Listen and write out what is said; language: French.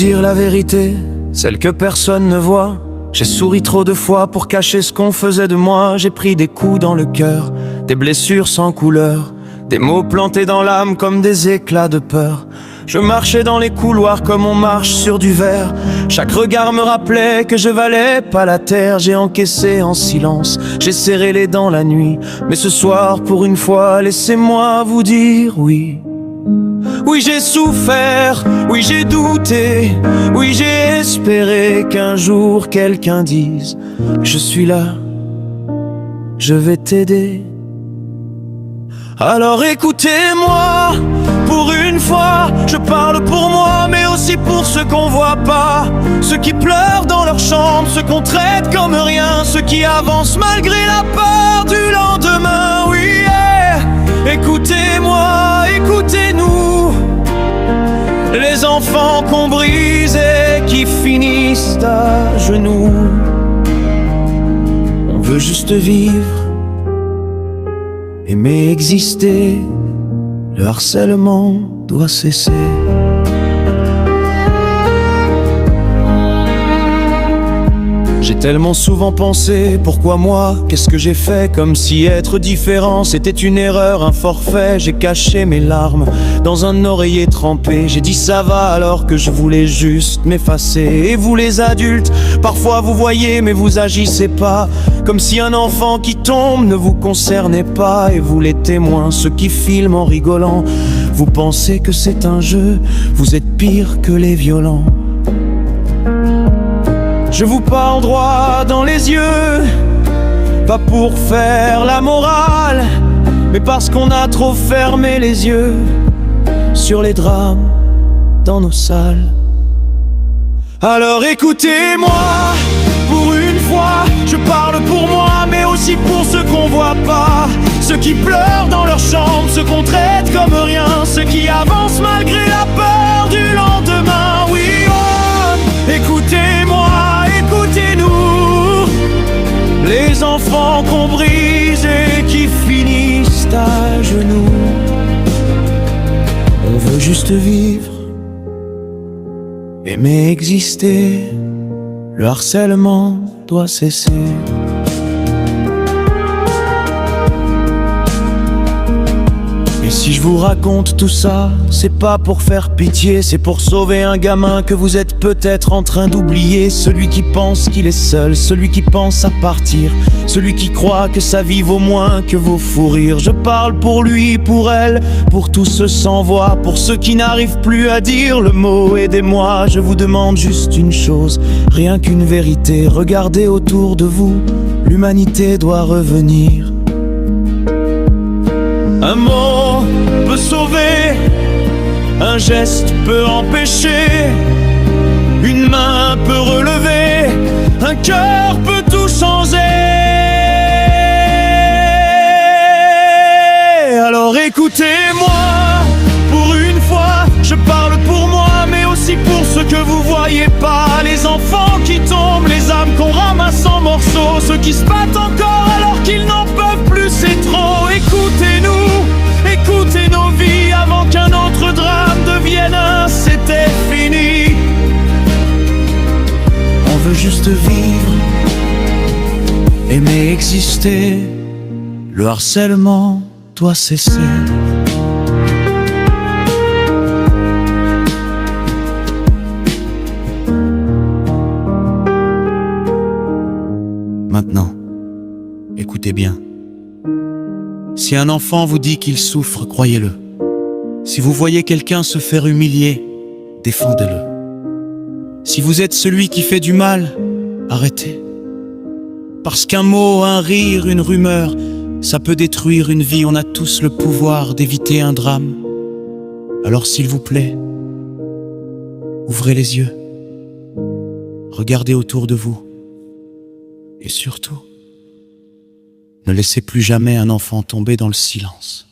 dire la vérité, celle que personne ne voit. J'ai souri trop de fois pour cacher ce qu'on faisait de moi. J'ai pris des coups dans le cœur, des blessures sans couleur, des mots plantés dans l'âme comme des éclats de peur. Je marchais dans les couloirs comme on marche sur du verre. Chaque regard me rappelait que je valais pas la terre. J'ai encaissé en silence, j'ai serré les dents la nuit. Mais ce soir, pour une fois, laissez-moi vous dire oui. Oui, j'ai souffert, oui, j'ai douté, oui, j'ai espéré qu'un jour quelqu'un dise: je suis là, je vais t'aider. Alors écoutez-moi, pour une fois, je parle pour moi, mais aussi pour ceux qu'on voit pas. Ceux qui pleurent dans leur chambre, ceux qu'on traite comme rien, ceux qui avancent malgré la peur du lendemain. Oui, yeah. Écoutez-moi, écoutez-nous, les enfants qu'on brise et qui finissent à genoux. On veut juste vivre, aimer exister, le harcèlement doit cesser. J'ai tellement souvent pensé, pourquoi moi? Qu'est-ce que j'ai fait? Comme si être différent c'était une erreur, un forfait. J'ai caché mes larmes dans un oreiller trempé. J'ai dit ça va alors que je voulais juste m'effacer. Et vous les adultes, parfois vous voyez mais vous agissez pas, comme si un enfant qui tombe ne vous concernait pas. Et vous les témoins, ceux qui filment en rigolant, vous pensez que c'est un jeu, vous êtes pire que les violents. Je vous parle droit dans les yeux, pas pour faire la morale, mais parce qu'on a trop fermé les yeux sur les drames dans nos salles. Alors écoutez-moi, pour une fois, je parle pour moi, mais aussi pour ceux qu'on voit pas. Ceux qui pleurent dans leur chambre, ceux qu'on traite comme rien, ceux qui avancent malgré la peur du lendemain. Oui, oh, écoutez-moi, écoutez-nous, les enfants qu'on brise et qui finissent à genoux. On veut juste vivre, aimer exister, le harcèlement doit cesser. Et si je vous raconte tout ça, c'est pas pour faire pitié, c'est pour sauver un gamin que vous êtes peut-être en train d'oublier. Celui qui pense qu'il est seul, celui qui pense à partir, celui qui croit que sa vie vaut moins que vos fous rires. Je parle pour lui, pour elle, pour tous ceux sans voix, pour ceux qui n'arrivent plus à dire le mot aidez-moi. Je vous demande juste une chose, rien qu'une vérité, regardez autour de vous, l'humanité doit revenir. Un mot peut sauver, un geste peut empêcher, une main peut relever, un cœur peut tout changer. Alors écoutez-moi, pour une fois, je parle pour moi, mais aussi pour ceux que vous voyez pas. Les enfants qui tombent, les âmes qu'on ramasse en morceaux, ceux qui se battent encore alors qu'ils n'en peuvent plus, c'est trop. Écoutez-nous, écoutez nos vies avant qu'un autre drame devienne un c'était fini. On veut juste vivre, aimer exister, le harcèlement doit cesser. Maintenant, écoutez bien. Si un enfant vous dit qu'il souffre, croyez-le. Si vous voyez quelqu'un se faire humilier, défendez-le. Si vous êtes celui qui fait du mal, arrêtez. Parce qu'un mot, un rire, une rumeur, ça peut détruire une vie. On a tous le pouvoir d'éviter un drame. Alors s'il vous plaît, ouvrez les yeux, regardez autour de vous. Et surtout, ne laissez plus jamais un enfant tomber dans le silence.